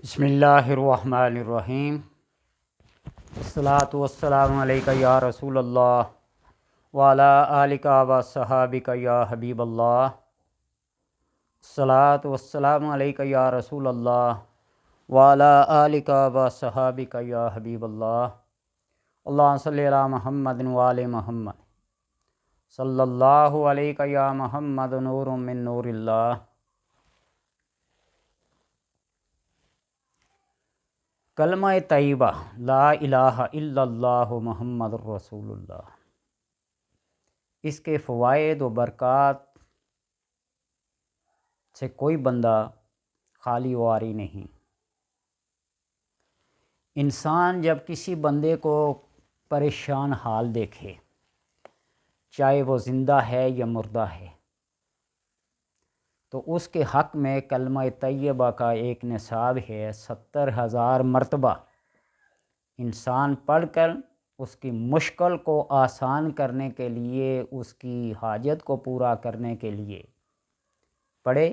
بسم اللہ الرحمن الرحیم۔ الصلاۃ والسلام علیکہ یا رسول اللہ وعلی آلکہ و صحابکہ یا حبیب اللہ۔ الصلاۃ والسلام علیکہ یا رسول اللہ وعلی آلکہ و صحابکہ یا حبیب اللہ۔ اللہم صلی علی محمد وآل محمد صلی اللہ علیکہ یا محمد نور من نور اللہ۔ کلمہ طیبہ لا الہ الا اللہ محمد الرسول اللہ، اس کے فوائد و برکات سے کوئی بندہ خالی واری نہیں۔ انسان جب کسی بندے کو پریشان حال دیکھے، چاہے وہ زندہ ہے یا مردہ ہے، تو اس کے حق میں کلمہ طیبہ کا ایک نصاب ہے 70,000 مرتبہ انسان پڑھ کر اس کی مشکل کو آسان کرنے کے لیے، اس کی حاجت کو پورا کرنے کے لیے پڑھے،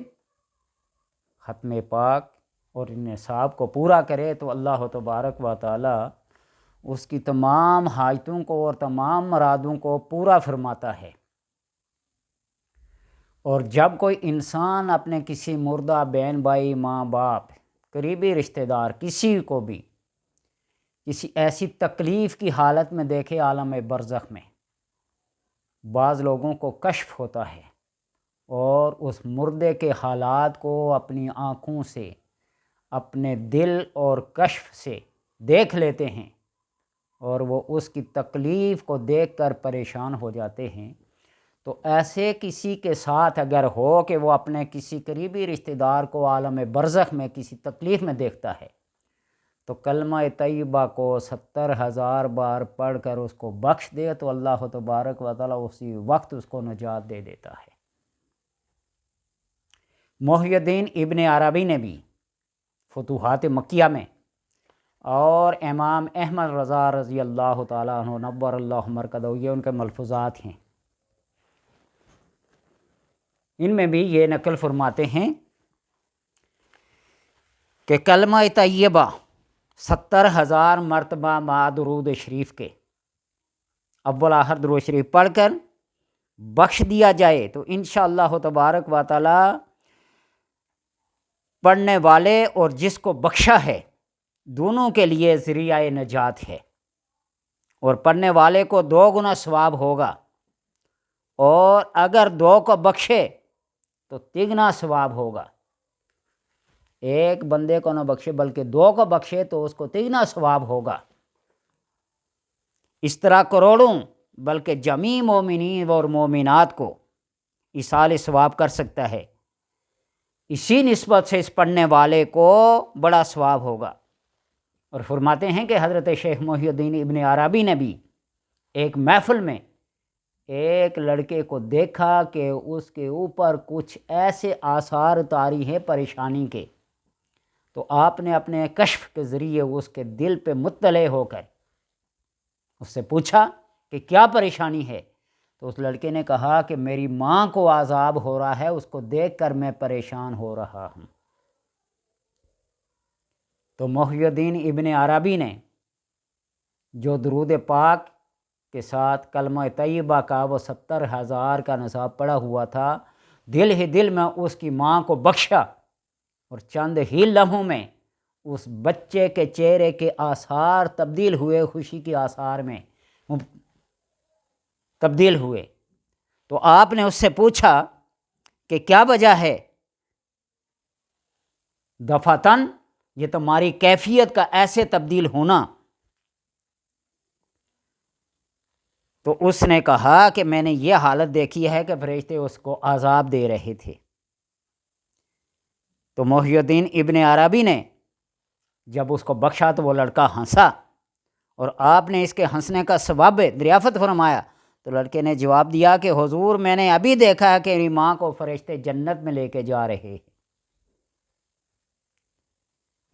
ختم پاک اور نصاب کو پورا کرے، تو اللہ تبارک و تعالی اس کی تمام حاجتوں کو اور تمام مرادوں کو پورا فرماتا ہے۔ اور جب کوئی انسان اپنے کسی مردہ بہن بھائی، ماں باپ، قریبی رشتہ دار، کسی کو بھی کسی ایسی تکلیف کی حالت میں دیکھے، عالم برزخ میں بعض لوگوں کو کشف ہوتا ہے اور اس مردے کے حالات کو اپنی آنکھوں سے، اپنے دل اور کشف سے دیکھ لیتے ہیں، اور وہ اس کی تکلیف کو دیکھ کر پریشان ہو جاتے ہیں۔ تو ایسے کسی کے ساتھ اگر ہو کہ وہ اپنے کسی قریبی رشتہ دار کو عالم برزخ میں کسی تکلیف میں دیکھتا ہے، تو کلمہ طیبہ کو 70,000 بار پڑھ کر اس کو بخش دے، تو اللہ تبارک و تعالیٰ اسی وقت اس کو نجات دے دیتا ہے۔ محی الدین ابن عربی نے بھی فتوحات مکیہ میں، اور امام احمد رضا رضی اللہ تعالیٰ عنہ نور اللہ مرکزہ، یہ ان کے ملفوظات ہیں، ان میں بھی یہ نقل فرماتے ہیں کہ کلمہ طیبہ 70,000 مرتبہ مع درود شریف کے اول آخر درود شریف پڑھ کر بخش دیا جائے، تو انشاءاللہ تبارک و تعالی پڑھنے والے اور جس کو بخشا ہے دونوں کے لیے ذریعہ نجات ہے، اور پڑھنے والے کو 2 گنا ثواب ہوگا، اور اگر 2 کو بخشے تو 3 ثواب ہوگا۔ ایک بندے کو نہ بخشے بلکہ 2 کو بخشے تو اس کو 3 ثواب ہوگا۔ اس طرح کروڑوں بلکہ جمیع مومنین اور مومنات کو ایصال ثواب کر سکتا ہے، اسی نسبت سے اس پڑھنے والے کو بڑا ثواب ہوگا۔ اور فرماتے ہیں کہ حضرت شیخ محی الدین ابن عربی نے بھی ایک محفل میں ایک لڑکے کو دیکھا کہ اس کے اوپر کچھ ایسے آثار طاری ہیں پریشانی کے، تو آپ نے اپنے کشف کے ذریعے اس کے دل پہ مطلع ہو کر اس سے پوچھا کہ کیا پریشانی ہے، تو اس لڑکے نے کہا کہ میری ماں کو عذاب ہو رہا ہے، اس کو دیکھ کر میں پریشان ہو رہا ہوں۔ تو محی الدین ابن عربی نے جو درود پاک کے ساتھ کلمہ طیبہ کا وہ 70,000 کا نصاب پڑا ہوا تھا، دل ہی دل میں اس کی ماں کو بخشا، اور چند ہی لمحوں میں اس بچے کے چہرے کے آثار تبدیل ہوئے، خوشی کے آثار میں تبدیل ہوئے۔ تو آپ نے اس سے پوچھا کہ کیا وجہ ہے؟ دفعتاً، یہ تمہاری کیفیت کا ایسے تبدیل ہونا؟ تو اس نے کہا کہ میں نے یہ حالت دیکھی ہے کہ فرشتے اس کو عذاب دے رہے تھے۔ تو محی الدین ابن عربی نے جب اس کو بخشا تو وہ لڑکا ہنسا، اور آپ نے اس کے ہنسنے کا ثواب دریافت فرمایا۔ تو لڑکے نے جواب دیا کہ حضور میں نے ابھی دیکھا ہے کہ میری ماں کو فرشتے جنت میں لے کے جا رہے ہیں۔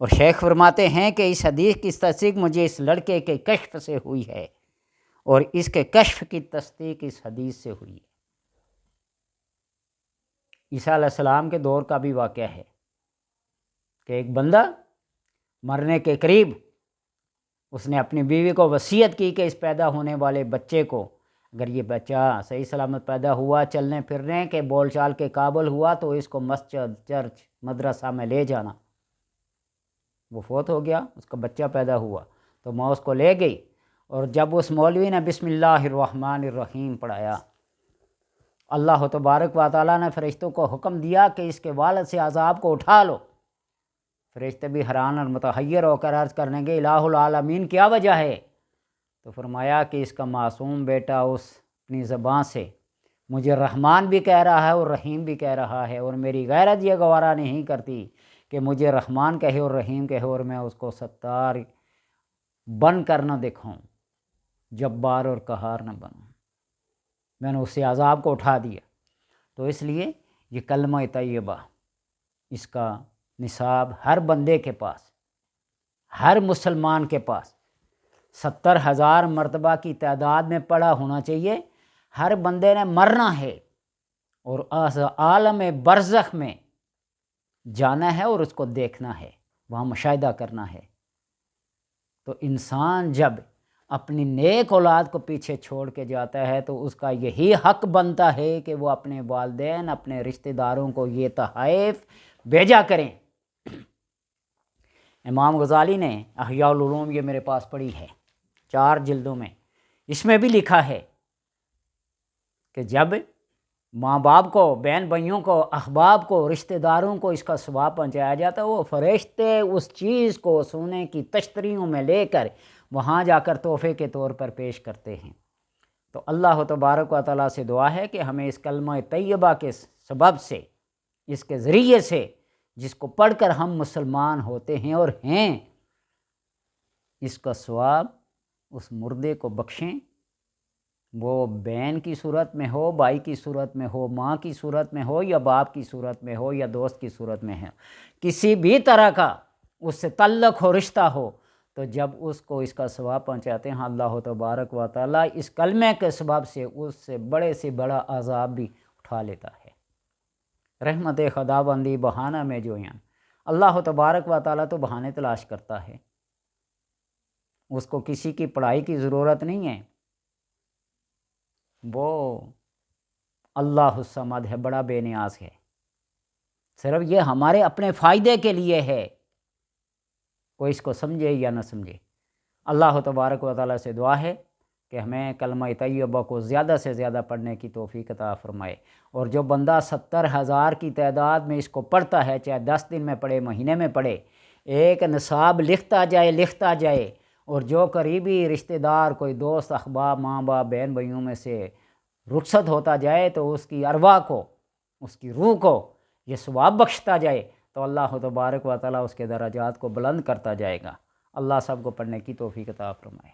اور شیخ فرماتے ہیں کہ اس حدیث کی تصدیق مجھے اس لڑکے کے کشف سے ہوئی ہے، اور اس کے کشف کی تصدیق اس حدیث سے ہوئی ہے۔ عیسیٰ علیہ السلام کے دور کا بھی واقعہ ہے کہ ایک بندہ مرنے کے قریب اس نے اپنی بیوی کو وصیت کی کہ اس پیدا ہونے والے بچے کو اگر یہ بچہ صحیح سلامت پیدا ہوا، چلنے پھرنے کے بول چال کے قابل ہوا، تو اس کو مسجد، چرچ، مدرسہ میں لے جانا۔ وہ فوت ہو گیا، اس کا بچہ پیدا ہوا تو ماں اس کو لے گئی، اور جب اس مولوی نے بسم اللہ الرحمن الرحیم پڑھایا، اللہ تبارک و تعالیٰ نے فرشتوں کو حکم دیا کہ اس کے والد سے عذاب کو اٹھا لو۔ فرشتے بھی حیران اور متحیر ہو کر عرض کرنے گے الہ العالمین کیا وجہ ہے؟ تو فرمایا کہ اس کا معصوم بیٹا اس اپنی زبان سے مجھے رحمان بھی کہہ رہا ہے اور رحیم بھی کہہ رہا ہے، اور میری غیرت یہ گوارا نہیں کرتی کہ مجھے رحمان کہے اور رحیم کہے اور میں اس کو ستار بن کر نہ دکھاؤں، جبار اور قہار نہ بنوں۔ میں نے اس سے عذاب کو اٹھا دیا۔ تو اس لیے یہ کلمہ طیبہ، اس کا نصاب ہر بندے کے پاس، ہر مسلمان کے پاس 70,000 مرتبہ کی تعداد میں پڑھا ہونا چاہیے۔ ہر بندے نے مرنا ہے اور عالم برزخ میں جانا ہے اور اس کو دیکھنا ہے، وہاں مشاہدہ کرنا ہے۔ تو انسان جب اپنی نیک اولاد کو پیچھے چھوڑ کے جاتا ہے تو اس کا یہی حق بنتا ہے کہ وہ اپنے والدین، اپنے رشتہ داروں کو یہ تحائف بھیجا کریں۔ امام غزالی نے احیاء العلوم، یہ میرے پاس پڑھی ہے 4 جلدوں میں، اس میں بھی لکھا ہے کہ جب ماں باپ کو، بہن بھائیوں کو، احباب کو، رشتہ داروں کو اس کا ثواب پہنچایا جاتا ہے، وہ فرشتے اس چیز کو سونے کی تشتریوں میں لے کر وہاں جا کر تحفے کے طور پر پیش کرتے ہیں۔ تو اللہ تبارک و تعالیٰ سے دعا ہے کہ ہمیں اس کلمہ طیبہ کے سبب سے، اس کے ذریعے سے، جس کو پڑھ کر ہم مسلمان ہوتے ہیں اور ہیں، اس کا ثواب اس مردے کو بخشیں، وہ بہن کی صورت میں ہو، بھائی کی صورت میں ہو، ماں کی صورت میں ہو، یا باپ کی صورت میں ہو، یا دوست کی صورت میں ہے، کسی بھی طرح کا اس سے تعلق ہو، رشتہ ہو، تو جب اس کو اس کا ثواب پہنچاتے ہیں اللہ تبارک و تعالیٰ اس کلمے کے سبب سے اس سے بڑا عذاب بھی اٹھا لیتا ہے۔ رحمت خداوندی بہانہ میں جو ہیں، اللہ تبارک و تعالیٰ تو بہانے تلاش کرتا ہے، اس کو کسی کی پڑھائی کی ضرورت نہیں ہے، وہ اللہ الصمد ہے، بڑا بے نیاز ہے، صرف یہ ہمارے اپنے فائدے کے لیے ہے، کوئی اس کو سمجھے یا نہ سمجھے۔ اللہ تبارک و تعالیٰ سے دعا ہے کہ ہمیں کلمہ طیبہ کو زیادہ سے زیادہ پڑھنے کی توفیق عطا فرمائے، اور جو بندہ 70,000 کی تعداد میں اس کو پڑھتا ہے، چاہے 10 دن میں پڑھے، مہینے میں پڑھے، ایک نصاب لکھتا جائے، اور جو قریبی رشتہ دار، کوئی دوست، احباب، ماں باپ، بہن بھائیوں میں سے رخصت ہوتا جائے تو اس کی ارواح کو، اس کی روح کو یہ ثواب بخشتا جائے، تو اللہ تبارک و تعالیٰ اس کے درجات کو بلند کرتا جائے گا۔ اللہ سب کو پڑھنے کی توفیق عطا فرمائے۔